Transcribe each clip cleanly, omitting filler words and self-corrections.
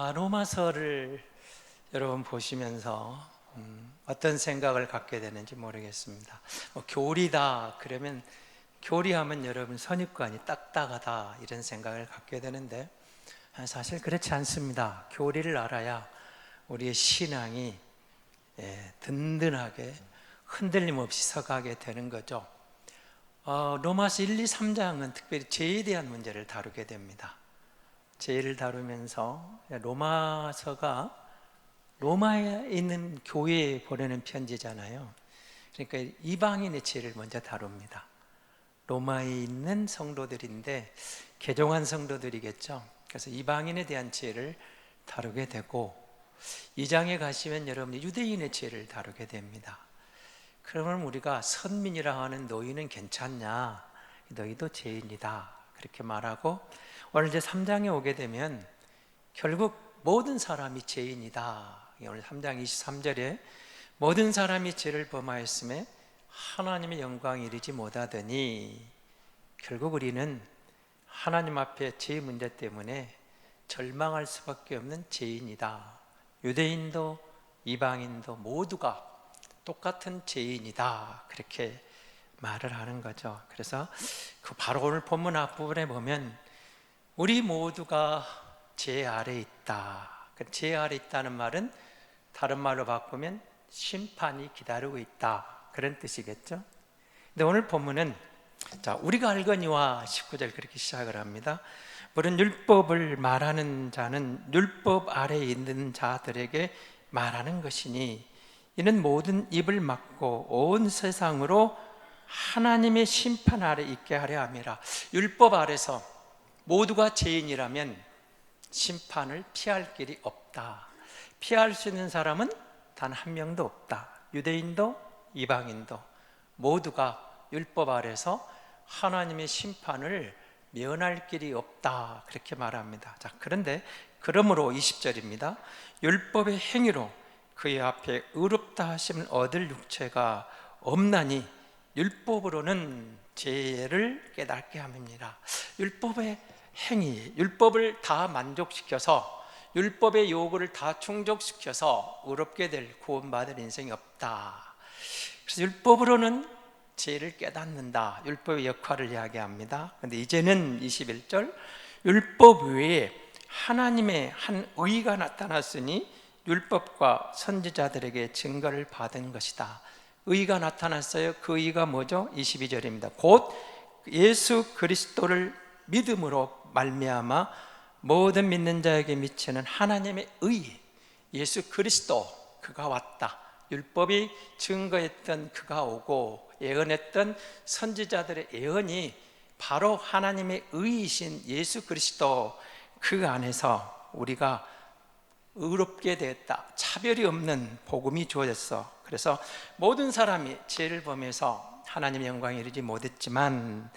로마서를 여러분 보시면서 어떤 생각을 갖게 되는지 모르겠습니다. 교리다 그러면 교리하면 여러분 선입관이 딱딱하다 이런 생각을 갖게 되는데 사실 그렇지 않습니다. 교리를 알아야 우리의 신앙이 든든하게 흔들림 없이 서가게 되는 거죠. 로마서 1, 2, 3장은 특별히 죄에 대한 문제를 다루게 됩니다. 죄를 다루면서 로마서가 로마에 있는 교회에 보내는 편지잖아요. 그러니까 이방인의 죄를 먼저 다룹니다. 로마에 있는 성도들인데 개종한 성도들이겠죠. 그래서 이방인에 대한 죄를 다루게 되고 2장에 가시면 여러분이 유대인의 죄를 다루게 됩니다. 그러면 우리가 선민이라 하는 너희는 괜찮냐? 너희도 죄인이다. 그렇게 말하고 오늘 이제 3장에 오게 되면 결국 모든 사람이 죄인이다. 오늘 3장 23절에 모든 사람이 죄를 범하였음에 하나님의 영광에 이르지 못하더니 결국 우리는 하나님 앞에 죄 문제 때문에 절망할 수밖에 없는 죄인이다. 유대인도 이방인도 모두가 똑같은 죄인이다. 그렇게 말을 하는 거죠. 그래서 그 바로 오늘 본문 앞부분에 보면 우리 모두가 죄 아래 있다. 죄 아래 있다는 말은 다른 말로 바꾸면 심판이 기다리고 있다. 그런 뜻이겠죠. 근데 오늘 본문은 우리가 알거니와 19절 그렇게 시작을 합니다. 물론 율법을 말하는 자는 율법 아래에 있는 자들에게 말하는 것이니 이는 모든 입을 막고 온 세상으로 하나님의 심판 아래 있게 하려 함이라. 율법 아래서 모두가 죄인이라면 심판을 피할 길이 없다. 피할 수 있는 사람은 단 한 명도 없다. 유대인도 이방인도 모두가 율법 아래서 하나님의 심판을 면할 길이 없다. 그렇게 말합니다. 그런데 그러므로 20절입니다. 율법의 행위로 그의 앞에 의롭다 하심을 얻을 육체가 없나니 율법으로는 죄를 깨닫게 함입니다. 율법의 행위, 율법을 다 만족시켜서 율법의 요구를 다 충족시켜서 의롭게 될 구원받을 인생이 없다. 그래서 율법으로는 죄를 깨닫는다. 율법의 역할을 이야기합니다. 그런데 이제는 21절 율법 외에 하나님의 한 의가 나타났으니 율법과 선지자들에게 증거를 받은 것이다. 의가 나타났어요. 그 의가 뭐죠? 22절입니다. 곧 예수 그리스도를 믿음으로 말미암아 모든 믿는 자에게 미치는 하나님의 의, 예수 그리스도 그가 왔다. 율법이 증거했던 그가 오고 예언했던 선지자들의 예언이 바로 하나님의 의이신 예수 그리스도 그 안에서 우리가 의롭게 되었다. 차별이 없는 복음이 주어졌어. 그래서 모든 사람이 죄를 범해서 하나님의 영광에 이르지 못했지만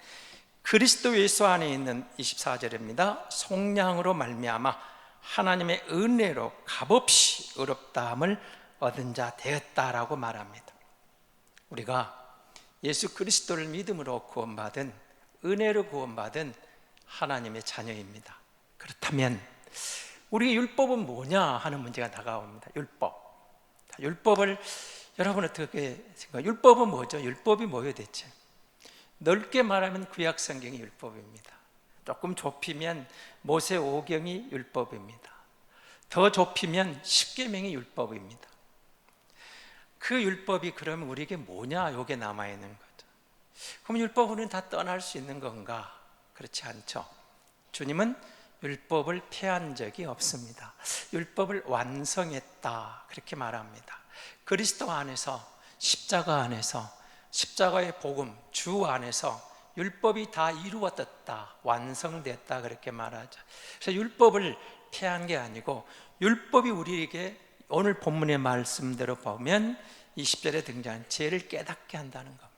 그리스도 예수 안에 있는 24절입니다. 속량으로 말미암아 하나님의 은혜로 값없이 의롭다함을 얻은 자 되었다라고 말합니다. 우리가 예수 그리스도를 믿음으로 구원받은 은혜로 구원받은 하나님의 자녀입니다. 그렇다면 우리 율법은 뭐냐 하는 문제가 다가옵니다. 율법을 여러분 어떻게 생각해요? 율법은 뭐죠? 율법이 뭐예요 대체? 넓게 말하면 구약 성경이 율법입니다. 조금 좁히면 모세 오경이 율법입니다. 더 좁히면 십계명이 율법입니다. 그 율법이 그러면 우리에게 뭐냐? 요게 남아있는 거죠. 그럼 율법으로는 다 떠날 수 있는 건가? 그렇지 않죠. 주님은 율법을 폐한 적이 없습니다. 율법을 완성했다 그렇게 말합니다. 그리스도 안에서 십자가 안에서 십자가의 복음 주 안에서 율법이 다 이루어졌다 완성됐다 그렇게 말하죠. 그래서 율법을 폐한 게 아니고 율법이 우리에게 오늘 본문의 말씀대로 보면 20절에 등장한 죄를 깨닫게 한다는 겁니다.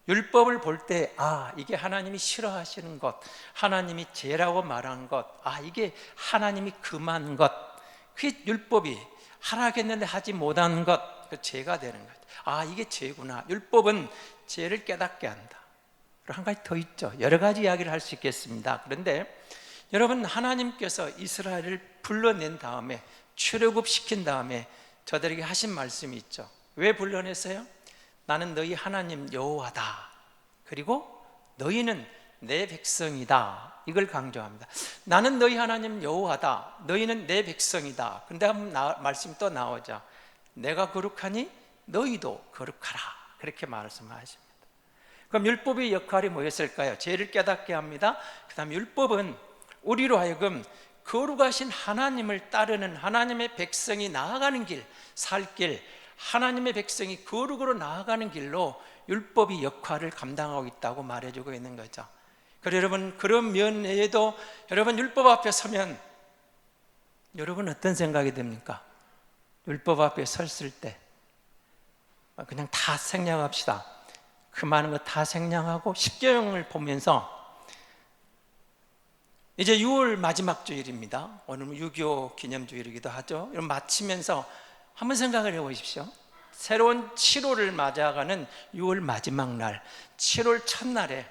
율법을 볼 때 이게 하나님이 싫어하시는 것, 하나님이 죄라고 말한 것, 이게 하나님이 금한 것, 그게 율법이 하라겠는데 하지 못한 것, 그 죄가 되는 거죠. 이게 죄구나. 율법은 죄를 깨닫게 한다. 그리고 한 가지 더 있죠. 여러 가지 이야기를 할 수 있겠습니다. 그런데 여러분, 하나님께서 이스라엘을 불러낸 다음에 출애굽시킨 다음에 저들에게 하신 말씀이 있죠. 왜 불러냈어요? 나는 너희 하나님 여호와다. 그리고 너희는 내 백성이다. 이걸 강조합니다. 나는 너희 하나님 여호와다. 너희는 내 백성이다. 근데 한번 말씀이 또 나오죠. 내가 거룩하니 너희도 거룩하라. 그렇게 말씀하십니다. 그럼 율법의 역할이 뭐였을까요? 죄를 깨닫게 합니다. 그 다음에 율법은 우리로 하여금 거룩하신 하나님을 따르는 하나님의 백성이 나아가는 길, 살 길, 하나님의 백성이 거룩으로 나아가는 길로 율법이 역할을 감당하고 있다고 말해주고 있는 거죠. 그래서 여러분, 그런 면에도 여러분 율법 앞에 서면 여러분 어떤 생각이 듭니까? 율법 앞에 섰을 때 그냥 다 생략합시다. 그 많은 거 다 생략하고 십계명을 보면서 이제 6월 마지막 주일입니다. 오늘은 6.25 기념주일이기도 하죠. 여러분 마치면서 한번 생각을 해보십시오. 새로운 7월을 맞아가는 6월 마지막 날, 7월 첫날에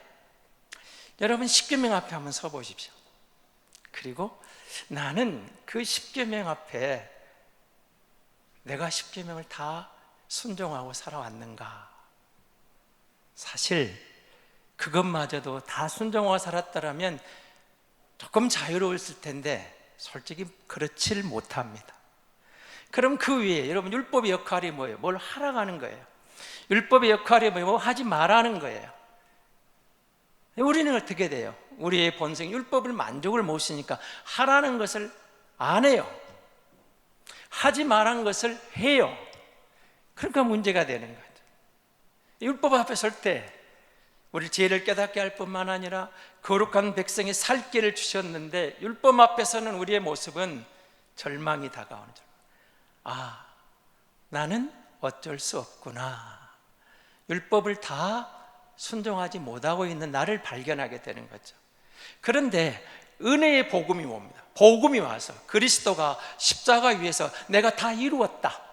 여러분 십계명 앞에 한번 서 보십시오. 그리고 나는 그 십계명 앞에 내가 십계명을 다 순종하고 살아왔는가? 사실 그것마저도 다 순종하고 살았다면 조금 자유로웠을 텐데 솔직히 그렇지를 못합니다. 그럼 그 위에 여러분 율법의 역할이 뭐예요? 뭘 하라고 하는 거예요. 율법의 역할이 뭐예요? 뭐 하지 말라는 거예요. 우리는 어떻게 돼요? 우리의 본성 율법을 만족을 못 쓰니까 하라는 것을 안 해요. 하지 말라는 것을 해요. 그러니까 문제가 되는 거죠. 율법 앞에 설 때 우리 죄를 깨닫게 할 뿐만 아니라 거룩한 백성의 살 길을 주셨는데 율법 앞에서는 우리의 모습은 절망이 다가오는 절. 아, 나는 어쩔 수 없구나. 율법을 다 순종하지 못하고 있는 나를 발견하게 되는 거죠. 그런데 은혜의 복음이 뭡니다. 복음이 와서 그리스도가 십자가 위에서 내가 다 이루었다.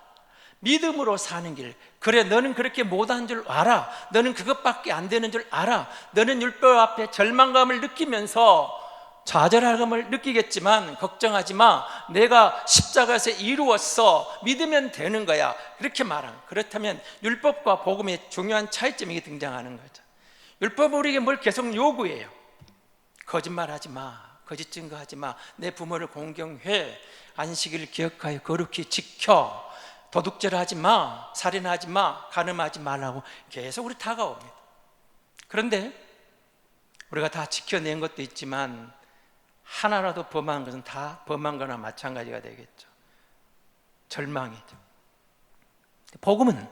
믿음으로 사는 길. 그래, 너는 그렇게 못한 줄 알아. 너는 그것밖에 안 되는 줄 알아. 너는 율법 앞에 절망감을 느끼면서 좌절함을 느끼겠지만 걱정하지 마. 내가 십자가에서 이루었어. 믿으면 되는 거야. 그렇게 말하는. 그렇다면 율법과 복음의 중요한 차이점이 등장하는 거죠. 율법은 우리에게 뭘 계속 요구해요. 거짓말하지 마. 거짓 증거하지 마. 내 부모를 공경해. 안식일을 기억하여 거룩히 지켜. 도둑질하지 마. 살인하지 마. 간음하지 말라고 계속 우리 다가옵니다. 그런데 우리가 다 지켜낸 것도 있지만 하나라도 범한 것은 다 범한 거나 마찬가지가 되겠죠. 절망이죠. 복음은,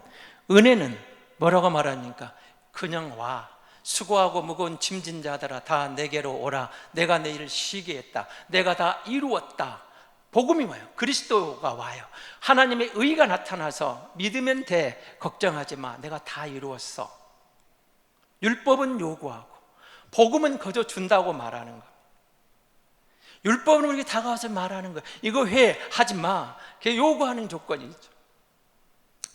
은혜는 뭐라고 말합니까? 그냥 와. 수고하고 무거운 짐진 자들아 다 내게로 오라. 내가 내 일을 쉬게 했다. 내가 다 이루었다. 복음이 와요. 그리스도가 와요. 하나님의 의가 나타나서 믿으면 돼. 걱정하지 마. 내가 다 이루었어. 율법은 요구하고 복음은 거저 준다고 말하는 거예요. 율법은 우리에게 다가와서 말하는 거예요. 이거 해, 하지 마. 그게 요구하는 조건이죠.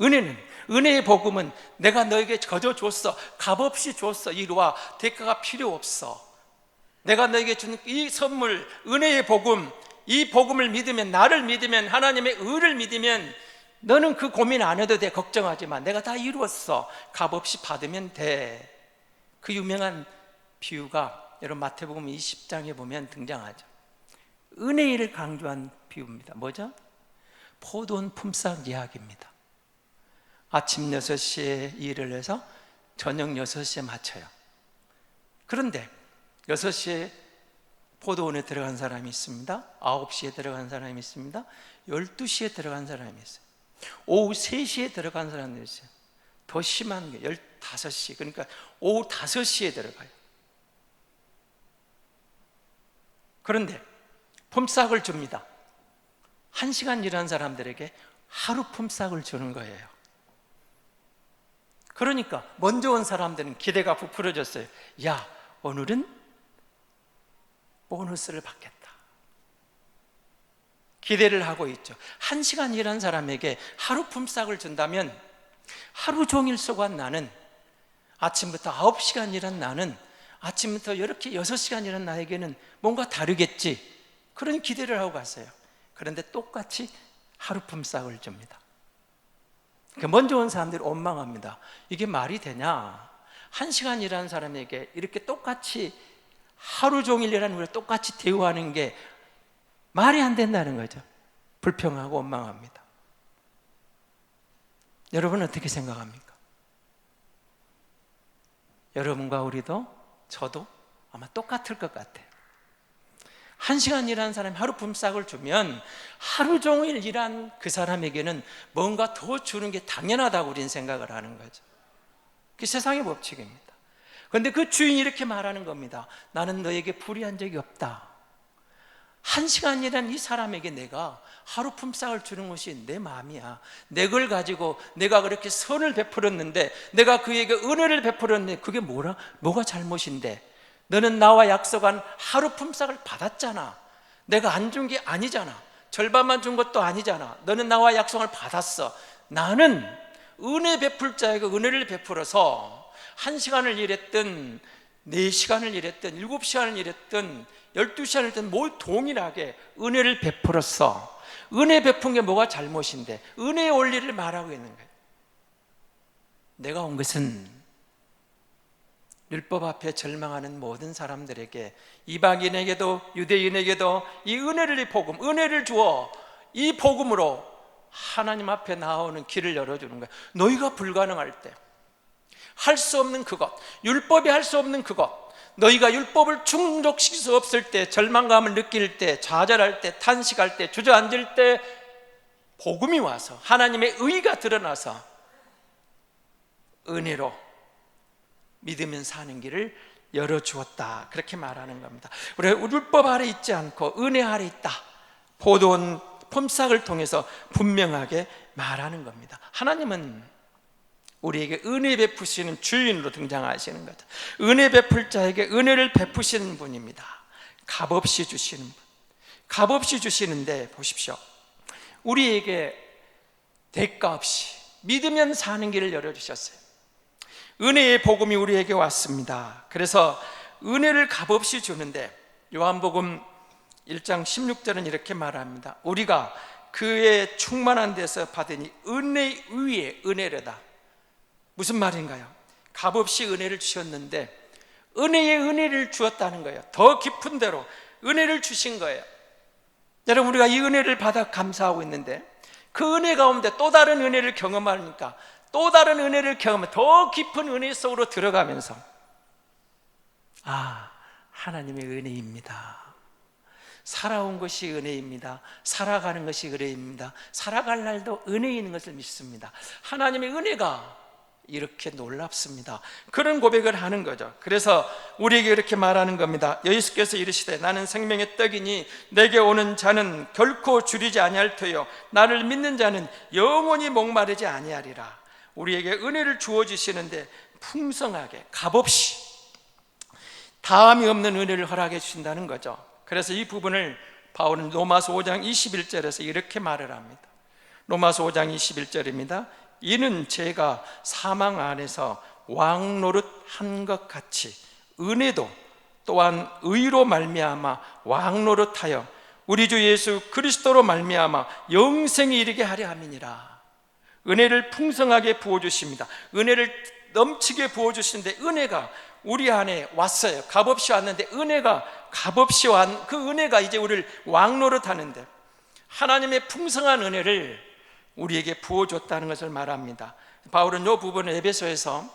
은혜는, 은혜의 복음은 내가 너에게 거저 줬어. 값없이 줬어. 이리 와. 대가가 필요 없어. 내가 너에게 준 이 선물, 은혜의 복음, 이 복음을 믿으면, 나를 믿으면, 하나님의 의를 믿으면 너는 그 고민 안 해도 돼. 걱정하지 마. 내가 다 이루었어. 값없이 받으면 돼. 그 유명한 비유가 여러분 마태복음 20장에 보면 등장하죠. 은혜를 강조한 비유입니다. 뭐죠? 포도원 품삯 이야기입니다. 아침 6시에 일을 해서 저녁 6시에 마쳐요. 그런데 6시에 포도원에 들어간 사람이 있습니다. 9시에 들어간 사람이 있습니다. 12시에 들어간 사람이 있어요. 오후 3시에 들어간 사람이 있어요. 더 심한 게 15시, 그러니까 오후 5시에 들어가요. 그런데 품삯을 줍니다. 1시간 일한 사람들에게 하루 품삯을 주는 거예요. 그러니까 먼저 온 사람들은 기대가 부풀어졌어요. 야, 오늘은 보너스를 받겠다. 기대를 하고 있죠. 1시간 일한 사람에게 하루 품삯을 준다면 하루 종일 수고한 나는, 아침부터 9시간 일한 나는 아침부터 이렇게 6시간이라는 나에게는 뭔가 다르겠지, 그런 기대를 하고 갔어요. 그런데 똑같이 하루 품삯을 줍니다. 먼저 온 사람들이 원망합니다. 이게 말이 되냐? 1시간 일하는 사람에게 이렇게 똑같이 하루 종일 일하는 우리가 똑같이 대우하는 게 말이 안 된다는 거죠. 불평하고 원망합니다. 여러분은 어떻게 생각합니까? 여러분과 우리도, 저도 아마 똑같을 것 같아요. 1시간 일하는 사람이 하루 품삯을 주면 하루 종일 일한 그 사람에게는 뭔가 더 주는 게 당연하다고 우리는 생각을 하는 거죠. 그게 세상의 법칙입니다. 그런데 그 주인이 이렇게 말하는 겁니다. 나는 너에게 불의한 적이 없다. 1시간 일한 이 사람에게 내가 하루 품삯을 주는 것이 내 마음이야. 내 걸 가지고 내가 그렇게 선을 베풀었는데, 내가 그에게 은혜를 베풀었는데 그게 뭐가 잘못인데? 너는 나와 약속한 하루 품삯을 받았잖아. 내가 안 준 게 아니잖아. 절반만 준 것도 아니잖아. 너는 나와 약속을 받았어. 나는 은혜 베풀 자에게 은혜를 베풀어서 1시간을 일했든 4시간을 일했든 7시간을 일했든 12시간을 일했든 뭘 동일하게 은혜를 베풀었어. 은혜 베푼 게 뭐가 잘못인데? 은혜의 원리를 말하고 있는 거예요. 내가 온 것은 율법 앞에 절망하는 모든 사람들에게, 이방인에게도 유대인에게도 이 은혜를, 복음, 은혜를 주어 이 복음으로 하나님 앞에 나오는 길을 열어주는 거예요. 너희가 불가능할 때, 할 수 없는 그것, 율법이 할 수 없는 그것, 너희가 율법을 충족시킬 수 없을 때, 절망감을 느낄 때, 좌절할 때, 탄식할 때, 주저앉을 때 복음이 와서 하나님의 의가 드러나서 은혜로 믿으면 사는 길을 열어주었다, 그렇게 말하는 겁니다. 우리가 율법 아래 있지 않고 은혜 아래 있다, 포도원 품삯을 통해서 분명하게 말하는 겁니다. 하나님은 우리에게 은혜 베푸시는 주인으로 등장하시는 거죠. 은혜 베풀 자에게 은혜를 베푸시는 분입니다. 값없이 주시는 분, 값없이 주시는데 보십시오, 우리에게 대가 없이 믿으면 사는 길을 열어주셨어요. 은혜의 복음이 우리에게 왔습니다. 그래서 은혜를 값없이 주는데, 요한복음 1장 16절은 이렇게 말합니다. 우리가 그의 충만한 데서 받으니 은혜 위에 은혜로다. 무슨 말인가요? 값없이 은혜를 주셨는데 은혜에 은혜를 주었다는 거예요. 더 깊은 데로 은혜를 주신 거예요. 여러분, 우리가 이 은혜를 받아 감사하고 있는데 그 은혜 가운데 또 다른 은혜를 경험하니까, 또 다른 은혜를 경험하면 더 깊은 은혜 속으로 들어가면서, 아, 하나님의 은혜입니다. 살아온 것이 은혜입니다. 살아가는 것이 은혜입니다. 살아갈 날도 은혜인 것을 믿습니다. 하나님의 은혜가 이렇게 놀랍습니다. 그런 고백을 하는 거죠. 그래서 우리에게 이렇게 말하는 겁니다. 예수께서 이르시되 나는 생명의 떡이니 내게 오는 자는 결코 줄이지 아니할 터요 나를 믿는 자는 영원히 목마르지 아니하리라. 우리에게 은혜를 주어주시는데 풍성하게, 값없이, 다함이 없는 은혜를 허락해 주신다는 거죠. 그래서 이 부분을 바울은 로마서 5장 21절에서 이렇게 말을 합니다. 로마서 5장 21절입니다. 이는 제가 사망 안에서 왕노릇 한 것 같이 은혜도 또한 의로 말미암아 왕노릇하여 우리 주 예수 그리스도로 말미암아 영생에 이르게 하려 함이니라. 은혜를 풍성하게 부어주십니다. 은혜를 넘치게 부어주시는데 은혜가 우리 안에 왔어요. 값없이 왔는데 은혜가 값없이 온 그 은혜가 이제 우리를 왕노릇하는데, 하나님의 풍성한 은혜를 우리에게 부어줬다는 것을 말합니다. 바울은 이 부분을 에베소에서,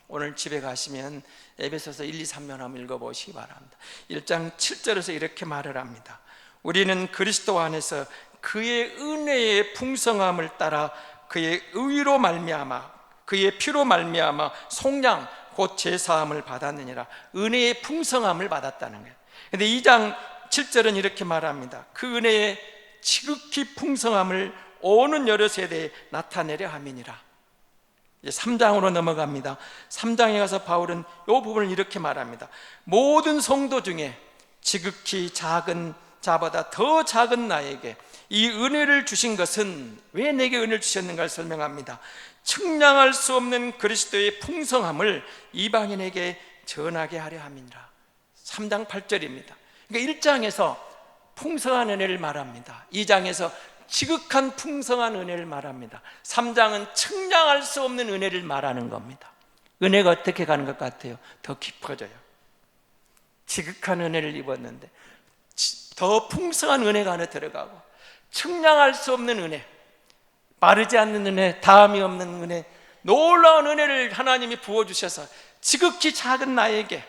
오늘 집에 가시면 에베소서 1, 2, 3면 한번 읽어보시기 바랍니다. 1장 7절에서 이렇게 말을 합니다. 우리는 그리스도 안에서 그의 은혜의 풍성함을 따라 그의 의로 말미암아 그의 피로 말미암아 속량 곧 제사함을 받았느니라. 은혜의 풍성함을 받았다는 거예요. 그런데 2장 7절은 이렇게 말합니다. 그 은혜의 지극히 풍성함을 오는 여러 세대에 나타내려 함이니라. 이제 3장으로 넘어갑니다. 3장에 가서 바울은 이 부분을 이렇게 말합니다. 모든 성도 중에 지극히 작은 자보다 더 작은 나에게 이 은혜를 주신 것은, 왜 내게 은혜를 주셨는가를 설명합니다. 측량할 수 없는 그리스도의 풍성함을 이방인에게 전하게 하려 함이니라. 3장 8절입니다. 그러니까 1장에서 풍성한 은혜를 말합니다. 2장에서 지극한 풍성한 은혜를 말합니다. 3장은 측량할 수 없는 은혜를 말하는 겁니다. 은혜가 어떻게 가는 것 같아요? 더 깊어져요. 지극한 은혜를 입었는데 더 풍성한 은혜가 안에 들어가고, 측량할 수 없는 은혜, 마르지 않는 은혜, 다함이 없는 은혜, 놀라운 은혜를 하나님이 부어주셔서 지극히 작은 나에게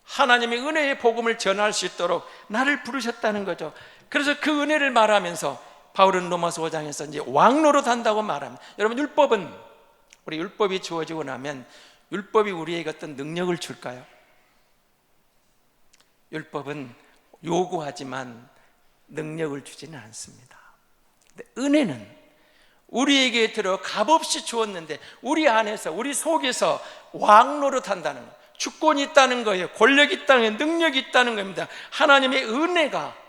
하나님의 은혜의 복음을 전할 수 있도록 나를 부르셨다는 거죠. 그래서 그 은혜를 말하면서 바울은 로마서 5장에서 이제 왕노릇 한다고 말합니다. 여러분, 우리 율법이 주어지고 나면 율법이 우리에게 어떤 능력을 줄까요? 율법은 요구하지만 능력을 주지는 않습니다. 근데 은혜는 우리에게 들어 값없이 주었는데 우리 안에서, 우리 속에서 왕노릇 한다는 거예요. 주권이 있다는 거예요. 권력이 있다는 거예요. 능력이 있다는 겁니다. 하나님의 은혜가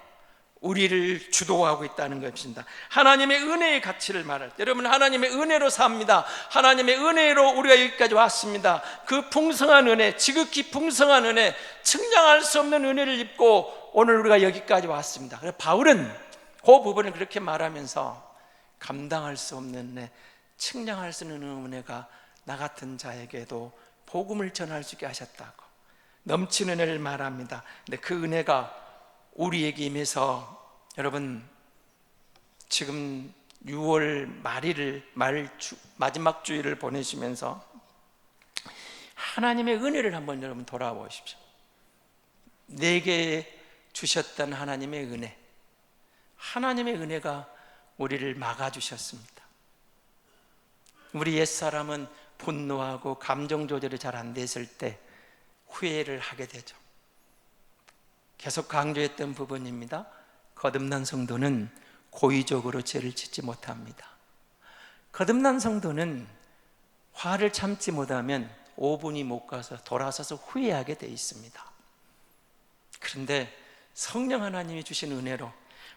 우리를 주도하고 있다는 것입니다. 하나님의 은혜의 가치를 말할 때, 여러분, 하나님의 은혜로 삽니다. 하나님의 은혜로 우리가 여기까지 왔습니다. 그 풍성한 은혜, 지극히 풍성한 은혜, 측량할 수 없는 은혜를 입고 오늘 우리가 여기까지 왔습니다. 그래서 바울은 그 부분을 그렇게 말하면서 감당할 수 없는 은혜, 측량할 수 없는 은혜가 나 같은 자에게도 복음을 전할 수 있게 하셨다고 넘치는 은혜를 말합니다. 근데 그 은혜가 우리에게 임해서, 여러분, 지금 6월 마지막 주일을 보내시면서 하나님의 은혜를 한번 여러분 돌아보십시오. 내게 주셨던 하나님의 은혜, 하나님의 은혜가 우리를 막아주셨습니다. 우리 옛사람은 분노하고 감정 조절이 잘 안 됐을 때 후회를 하게 되죠. 계속 강조했던 부분입니다. 거듭난 성도는 고의적으로 죄를 짓지 못합니다. 거듭난 성도는 화를 참지 못하면 5분이 못 가서 돌아서서 후회하게 돼 있습니다. 그런데 성령 하나님이 주신 은혜로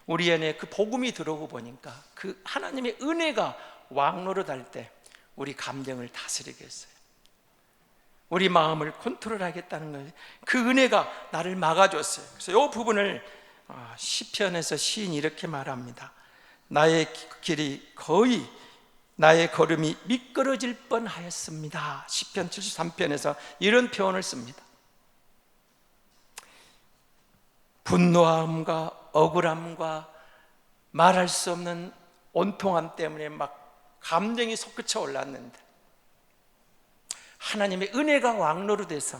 우리 안에 그 복음이 들어오고 보니까 그 하나님의 은혜가 왕노릇할 때 우리 감정을 다스리게 했어요. 우리 마음을 컨트롤하겠다는 거예요. 그 은혜가 나를 막아줬어요. 그래서 이 부분을 시편에서 시인이 이렇게 말합니다. 나의 걸음이 미끄러질 뻔하였습니다. 시편 73편에서 이런 표현을 씁니다. 분노함과 억울함과 말할 수 없는 온통함 때문에 막 감정이 솟구쳐 올랐는데 하나님의 은혜가 왕노릇해서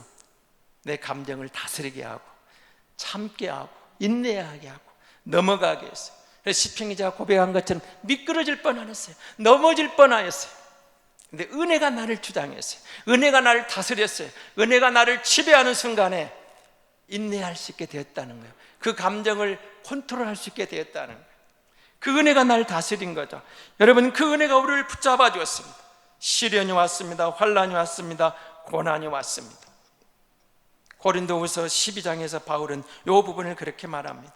내 감정을 다스리게 하고 참게 하고 인내하게 하고 넘어가게 했어요. 그래서 시편 기자가 고백한 것처럼 미끄러질 뻔하였어요. 넘어질 뻔하였어요. 근데 은혜가 나를 주장했어요. 은혜가 나를 다스렸어요. 은혜가 나를 지배하는 순간에 인내할 수 있게 되었다는 거예요. 그 감정을 컨트롤할 수 있게 되었다는 거예요. 그 은혜가 나를 다스린 거죠. 여러분, 그 은혜가 우리를 붙잡아 주었습니다. 시련이 왔습니다. 환난이 왔습니다. 고난이 왔습니다. 고린도후서 12장에서 바울은 이 부분을 그렇게 말합니다.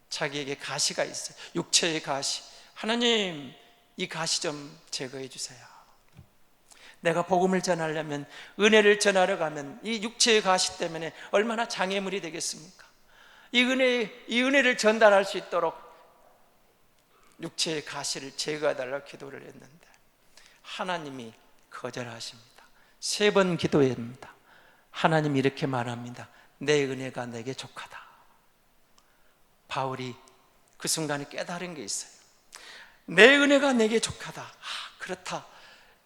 자기에게 가시가 있어요. 육체의 가시. 하나님, 이 가시 좀 제거해 주세요. 내가 복음을 전하려면, 은혜를 전하러 가면 이 육체의 가시 때문에 얼마나 장애물이 되겠습니까? 이 은혜를 전달할 수 있도록 육체의 가시를 제거해달라고 기도를 했는데 하나님이 거절하십니다. 3번 기도했습니다. 하나님이 이렇게 말합니다. 내 은혜가 내게 족하다. 바울이 그 순간에 깨달은 게 있어요. 내 은혜가 내게 족하다. 그렇다.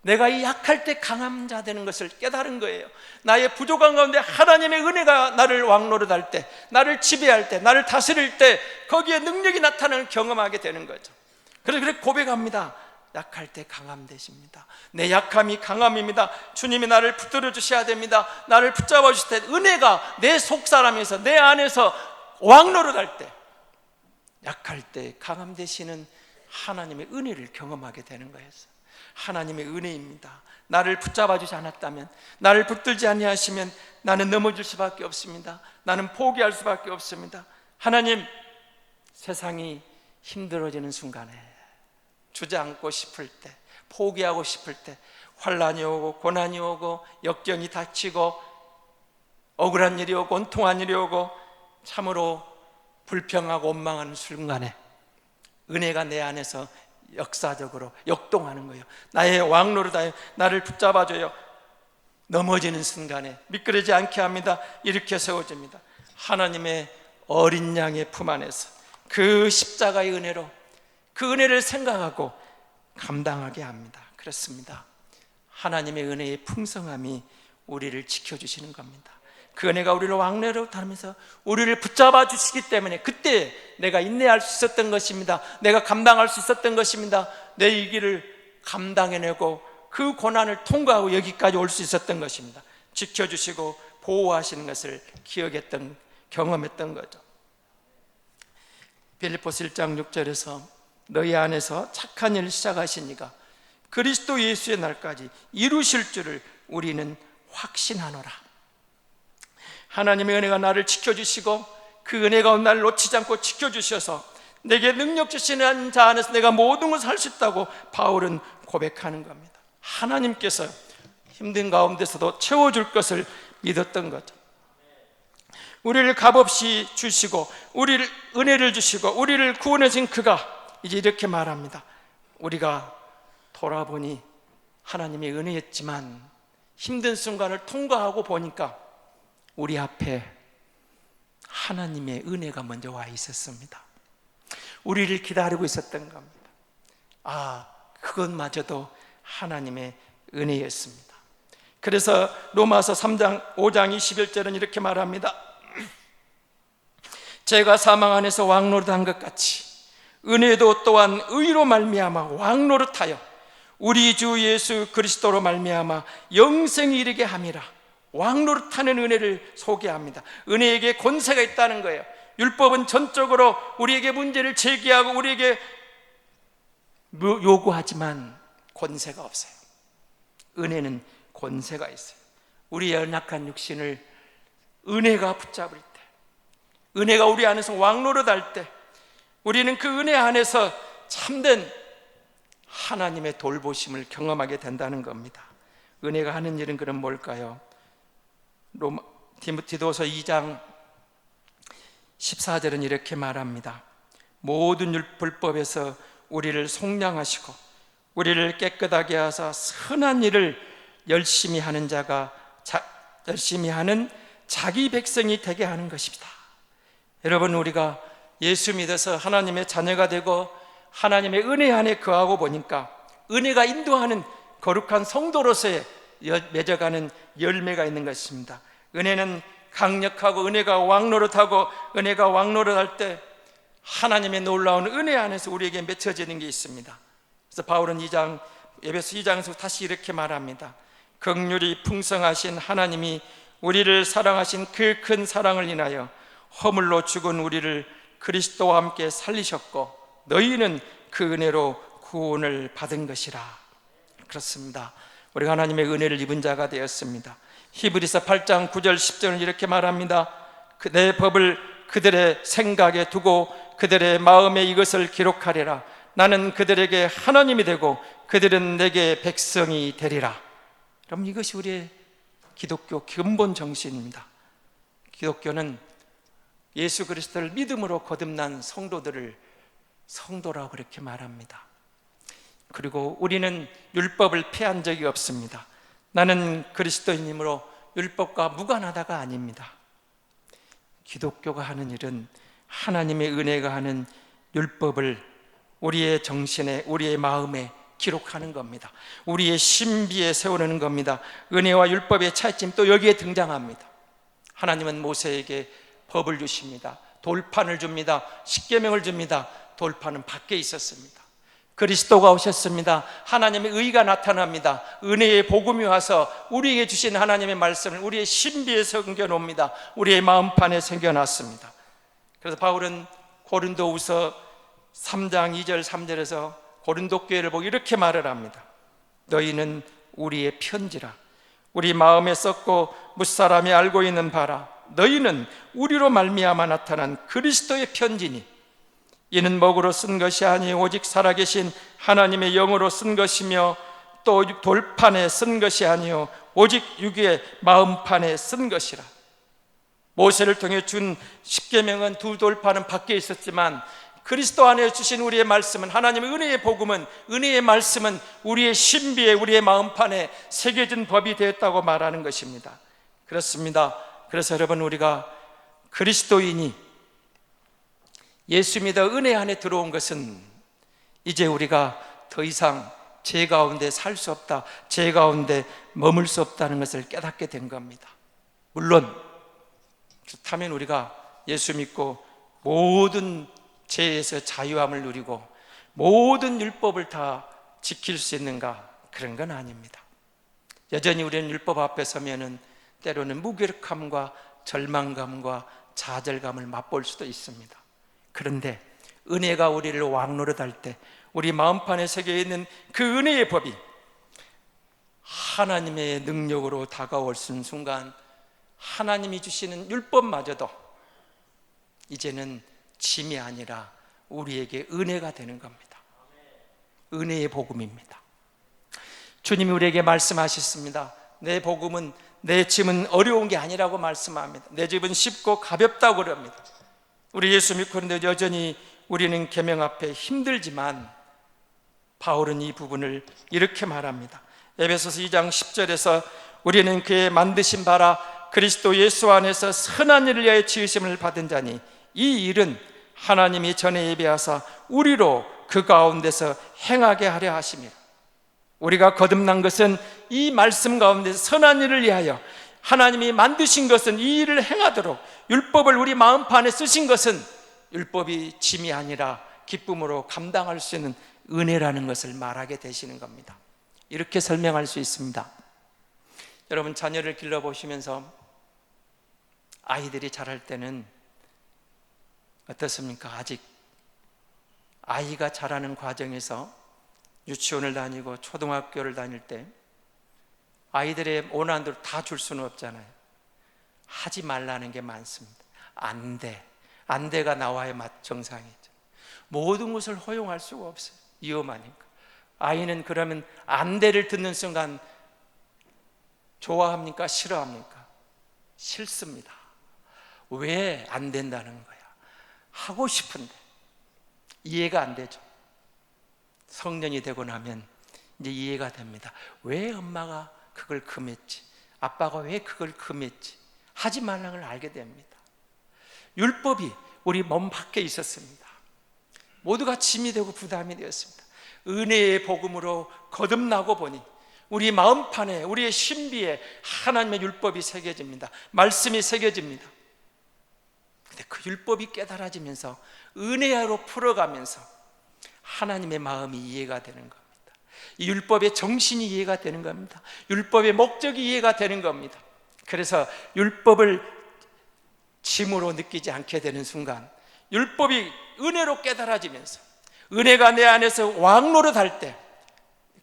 내가 이 약할 때 강한 자 되는 것을 깨달은 거예요. 나의 부족한 가운데 하나님의 은혜가 나를 왕노릇할 때, 나를 지배할 때, 나를 다스릴 때 거기에 능력이 나타나는 경험하게 되는 거죠. 그래서 그렇게 고백합니다. 약할 때 강함 되십니다. 내 약함이 강함입니다. 주님이 나를 붙들어 주셔야 됩니다. 나를 붙잡아 주실 때 은혜가 내 속사람에서, 내 안에서 왕노릇할 때, 약할 때 강함 되시는 하나님의 은혜를 경험하게 되는 거예요. 하나님의 은혜입니다. 나를 붙잡아 주지 않았다면, 나를 붙들지 아니하시면 나는 넘어질 수밖에 없습니다. 나는 포기할 수밖에 없습니다. 하나님, 세상이 힘들어지는 순간에, 주저앉고 싶을 때, 포기하고 싶을 때, 환난이 오고 고난이 오고 역경이 닥치고 억울한 일이 오고 온통한 일이 오고 참으로 불평하고 원망하는 순간에 은혜가 내 안에서 역사적으로 역동하는 거예요. 나의 왕노릇하여 나를 붙잡아줘요. 넘어지는 순간에 미끄러지지 않게 합니다. 일으켜 세워줍니다. 하나님의 어린 양의 품 안에서 그 십자가의 은혜로 그 은혜를 생각하고 감당하게 합니다. 그렇습니다. 하나님의 은혜의 풍성함이 우리를 지켜주시는 겁니다. 그 은혜가 우리를 왕래로 다루면서 우리를 붙잡아 주시기 때문에 그때 내가 인내할 수 있었던 것입니다. 내가 감당할 수 있었던 것입니다. 내 이 길을 감당해내고 그 고난을 통과하고 여기까지 올 수 있었던 것입니다. 지켜주시고 보호하시는 것을 경험했던 거죠. 빌립보서 1장 6절에서 너희 안에서 착한 일을 시작하신 이가 그리스도 예수의 날까지 이루실 줄을 우리는 확신하노라. 하나님의 은혜가 나를 지켜주시고 그 은혜가 나를 놓치지 않고 지켜주셔서 내게 능력 주시는 자 안에서 내가 모든 것을 할 수 있다고 바울은 고백하는 겁니다. 하나님께서 힘든 가운데서도 채워줄 것을 믿었던 거죠. 우리를 값없이 주시고 우리를 은혜를 주시고 우리를 구원해 준 그가 이제 이렇게 말합니다. 우리가 돌아보니 하나님의 은혜였지만 힘든 순간을 통과하고 보니까 우리 앞에 하나님의 은혜가 먼저 와 있었습니다. 우리를 기다리고 있었던 겁니다. 그것마저도 하나님의 은혜였습니다. 그래서 로마서 3장 5장 21절은 이렇게 말합니다. 제가 사망 안에서 왕노릇한 것 같이 은혜도 또한 의로 말미암아 왕노릇하여 우리 주 예수 그리스도로 말미암아 영생에 이르게 함이라. 왕노릇하는 은혜를 소개합니다. 은혜에게 권세가 있다는 거예요. 율법은 전적으로 우리에게 문제를 제기하고 우리에게 요구하지만 권세가 없어요. 은혜는 권세가 있어요. 우리의 연약한 육신을 은혜가 붙잡을 때, 은혜가 우리 안에서 왕노릇할 때 우리는 그 은혜 안에서 참된 하나님의 돌보심을 경험하게 된다는 겁니다. 은혜가 하는 일은 그럼 뭘까요? 디모데후서 2장 14절은 이렇게 말합니다. 모든 율법에서 우리를 속량하시고 우리를 깨끗하게 하사 선한 일을 열심히 하는 열심히 하는 자기 백성이 되게 하는 것입니다. 여러분, 우리가 예수 믿어서 하나님의 자녀가 되고 하나님의 은혜 안에 거하고 보니까 은혜가 인도하는 거룩한 성도로서의 맺어가는 열매가 있는 것입니다. 은혜는 강력하고 은혜가 왕노릇하고 은혜가 왕노릇할 때 하나님의 놀라운 은혜 안에서 우리에게 맺혀지는 게 있습니다. 그래서 바울은 에베소 2장에서 다시 이렇게 말합니다. 긍휼이 풍성하신 하나님이 우리를 사랑하신 그 큰 사랑을 인하여 허물로 죽은 우리를 그리스도와 함께 살리셨고 너희는 그 은혜로 구원을 받은 것이라. 그렇습니다. 우리가 하나님의 은혜를 입은 자가 되었습니다. 히브리서 8장 9절 10절은 이렇게 말합니다. 내 법을 그들의 생각에 두고 그들의 마음에 이것을 기록하리라. 나는 그들에게 하나님이 되고 그들은 내게 백성이 되리라. 그럼 이것이 우리의 기독교 근본 정신입니다. 기독교는 예수 그리스도를 믿음으로 거듭난 성도들을 성도라고 그렇게 말합니다. 그리고 우리는 율법을 폐한 적이 없습니다. 나는 그리스도인이므로 율법과 무관하다가 아닙니다. 기독교가 하는 일은 하나님의 은혜가 하는 율법을 우리의 정신에, 우리의 마음에 기록하는 겁니다. 우리의 신비에 세우는 겁니다. 은혜와 율법의 차이점 또 여기에 등장합니다. 하나님은 모세에게 법을 주십니다. 돌판을 줍니다. 십계명을 줍니다. 돌판은 밖에 있었습니다. 그리스도가 오셨습니다. 하나님의 의가 나타납니다. 은혜의 복음이 와서 우리에게 주신 하나님의 말씀을 우리의 신비에 새겨놓습니다. 우리의 마음판에 새겨놨습니다. 그래서 바울은 고린도후서 3장 2절 3절에서 고린도 교회를 보고 이렇게 말을 합니다. 너희는 우리의 편지라. 우리 마음에 썼고 무사람이 알고 있는 바라. 너희는 우리로 말미암아 나타난 그리스도의 편지니 이는 먹으로 쓴 것이 아니 오직 살아계신 하나님의 영으로 쓴 것이며 또 돌판에 쓴 것이 아니요 오직 육의 마음판에 쓴 것이라. 모세를 통해 준 십계명은 두 돌파는 밖에 있었지만 그리스도 안에 주신 우리의 말씀은, 하나님의 은혜의 복음은, 은혜의 말씀은 우리의 신비에, 우리의 마음판에 새겨진 법이 되었다고 말하는 것입니다. 그렇습니다. 그래서 여러분, 우리가 그리스도인이 예수 믿어 은혜 안에 들어온 것은 이제 우리가 더 이상 죄 가운데 살 수 없다, 죄 가운데 머물 수 없다는 것을 깨닫게 된 겁니다. 물론 그렇다면 우리가 예수 믿고 모든 죄에서 자유함을 누리고 모든 율법을 다 지킬 수 있는가? 그런 건 아닙니다. 여전히 우리는 율법 앞에 서면은 때로는 무기력함과 절망감과 좌절감을 맛볼 수도 있습니다. 그런데 은혜가 우리를 왕노릇할 때 우리 마음판에 새겨있는 그 은혜의 법이 하나님의 능력으로 다가올 수 있는 순간, 하나님이 주시는 율법마저도 이제는 짐이 아니라 우리에게 은혜가 되는 겁니다. 은혜의 복음입니다. 주님이 우리에게 말씀하셨습니다. 내 복음은, 내 짐은 어려운 게 아니라고 말씀합니다. 내 짐은 쉽고 가볍다고 그럽니다. 우리 예수 믿고 있는데 여전히 우리는 계명 앞에 힘들지만 바울은 이 부분을 이렇게 말합니다. 에베소서 2장 10절에서 우리는 그의 만드신 바라 그리스도 예수 안에서 선한 일을 위하여 지으심을 받은 자니 이 일은 하나님이 전에 예비하사 우리로 그 가운데서 행하게 하려 하심이라. 우리가 거듭난 것은 이 말씀 가운데서 선한 일을 위하여, 하나님이 만드신 것은 이 일을 행하도록, 율법을 우리 마음판에 쓰신 것은 율법이 짐이 아니라 기쁨으로 감당할 수 있는 은혜라는 것을 말하게 되시는 겁니다. 이렇게 설명할 수 있습니다. 여러분, 자녀를 길러보시면서 아이들이 자랄 때는 어떻습니까? 아직 아이가 자라는 과정에서 유치원을 다니고 초등학교를 다닐 때 아이들의 원한대로 다 줄 수는 없잖아요. 하지 말라는 게 많습니다. 안 돼, 안 돼가 나와야 정상이죠. 모든 것을 허용할 수가 없어요. 위험하니까. 아이는 그러면 안 돼를 듣는 순간 좋아합니까? 싫어합니까? 싫습니다. 왜 안 된다는 거야? 하고 싶은데 이해가 안 되죠. 성년이 되고 나면 이제 이해가 됩니다. 왜 엄마가 그걸 금했지? 아빠가 왜 그걸 금했지? 하지 말라는 걸 알게 됩니다. 율법이 우리 몸 밖에 있었습니다. 모두가 짐이 되고 부담이 되었습니다. 은혜의 복음으로 거듭나고 보니 우리 마음판에, 우리의 신비에 하나님의 율법이 새겨집니다. 말씀이 새겨집니다. 근데 그 율법이 깨달아지면서 은혜로 풀어가면서 하나님의 마음이 이해가 되는 겁니다. 이 율법의 정신이 이해가 되는 겁니다. 율법의 목적이 이해가 되는 겁니다. 그래서 율법을 짐으로 느끼지 않게 되는 순간, 율법이 은혜로 깨달아지면서 은혜가 내 안에서 왕노릇할 때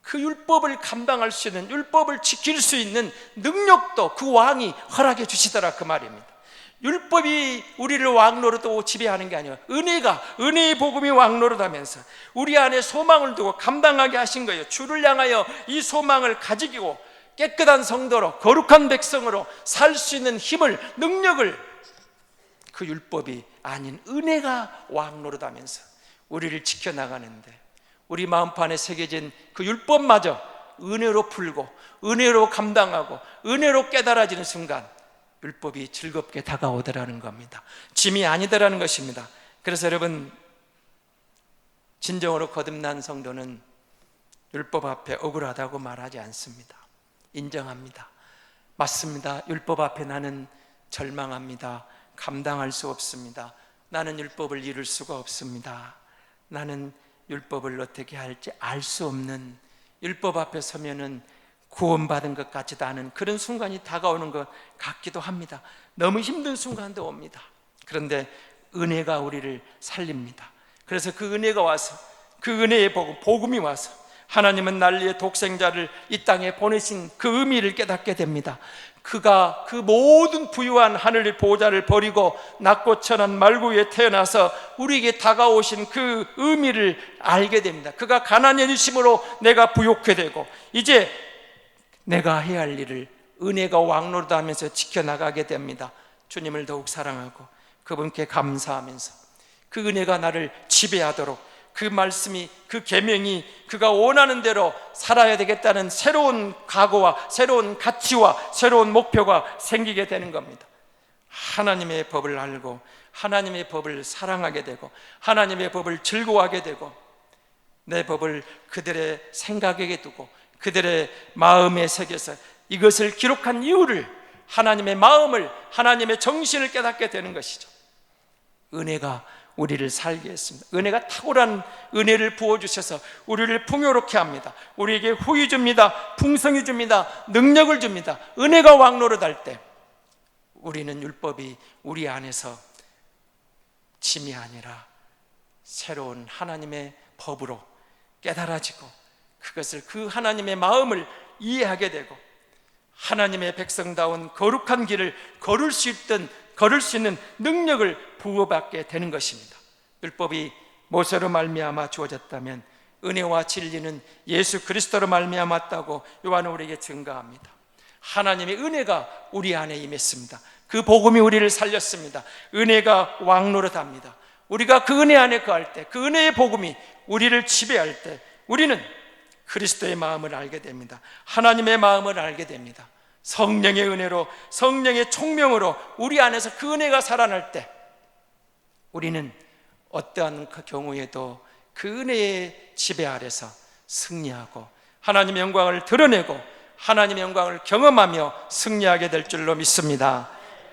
그 율법을 감당할 수 있는, 율법을 지킬 수 있는 능력도 그 왕이 허락해 주시더라, 그 말입니다. 율법이 우리를 왕노릇하고 지배하는 게 아니라 은혜의 복음이 왕노릇하면서 우리 안에 소망을 두고 감당하게 하신 거예요. 주를 향하여 이 소망을 가지고 깨끗한 성도로, 거룩한 백성으로 살 수 있는 힘을, 능력을 그 율법이 아닌 은혜가 왕노릇하면서 우리를 지켜나가는데, 우리 마음판에 새겨진 그 율법마저 은혜로 풀고 은혜로 감당하고 은혜로 깨달아지는 순간 율법이 즐겁게 다가오더라는 겁니다. 짐이 아니더라는 것입니다. 그래서 여러분, 진정으로 거듭난 성도는 율법 앞에 억울하다고 말하지 않습니다. 인정합니다. 맞습니다. 율법 앞에 나는 절망합니다. 감당할 수 없습니다. 나는 율법을 이룰 수가 없습니다. 나는 율법을 어떻게 할지 알 수 없는, 율법 앞에 서면은 구원받은 것 같지도 않은 그런 순간이 다가오는 것 같기도 합니다. 너무 힘든 순간도 옵니다. 그런데 은혜가 우리를 살립니다. 그래서 그 은혜가 와서, 그 은혜의 복음이 와서 하나님은 난리의 독생자를 이 땅에 보내신 그 의미를 깨닫게 됩니다. 그가 그 모든 부유한 하늘의 보호자를 버리고 낮고 천한 말구 위에 태어나서 우리에게 다가오신 그 의미를 알게 됩니다. 그가 가난해지심으로 내가 부욕해 되고 이제 내가 해야 할 일을 은혜가 왕노릇하면서 지켜나가게 됩니다. 주님을 더욱 사랑하고 그분께 감사하면서 그 은혜가 나를 지배하도록, 그 말씀이, 그 계명이 그가 원하는 대로 살아야 되겠다는 새로운 각오와 새로운 가치와 새로운 목표가 생기게 되는 겁니다. 하나님의 법을 알고 하나님의 법을 사랑하게 되고 하나님의 법을 즐거워하게 되고 내 법을 그들의 생각에게 두고 그들의 마음에 새겨서 이것을 기록한 이유를, 하나님의 마음을, 하나님의 정신을 깨닫게 되는 것이죠. 은혜가 우리를 살게 했습니다. 은혜가 탁월한 은혜를 부어주셔서 우리를 풍요롭게 합니다. 우리에게 후히 줍니다. 풍성히 줍니다. 능력을 줍니다. 은혜가 왕노릇할 때 우리는 율법이 우리 안에서 짐이 아니라 새로운 하나님의 법으로 깨달아지고 그것을, 그 하나님의 마음을 이해하게 되고 하나님의 백성다운 거룩한 길을 걸을 수 있는 능력을 부어받게 되는 것입니다. 율법이 모세로 말미암아 주어졌다면 은혜와 진리는 예수 그리스도로 말미암았다고 요한은 우리에게 증거합니다. 하나님의 은혜가 우리 안에 임했습니다. 그 복음이 우리를 살렸습니다. 은혜가 왕노릇합니다. 우리가 그 은혜 안에 거할 때, 그 은혜의 복음이 우리를 지배할 때 우리는 그리스도의 마음을 알게 됩니다. 하나님의 마음을 알게 됩니다. 성령의 은혜로, 성령의 총명으로 우리 안에서 그 은혜가 살아날 때 우리는 어떠한 그 경우에도 그 은혜의 지배 아래서 승리하고 하나님의 영광을 드러내고 하나님의 영광을 경험하며 승리하게 될 줄로 믿습니다.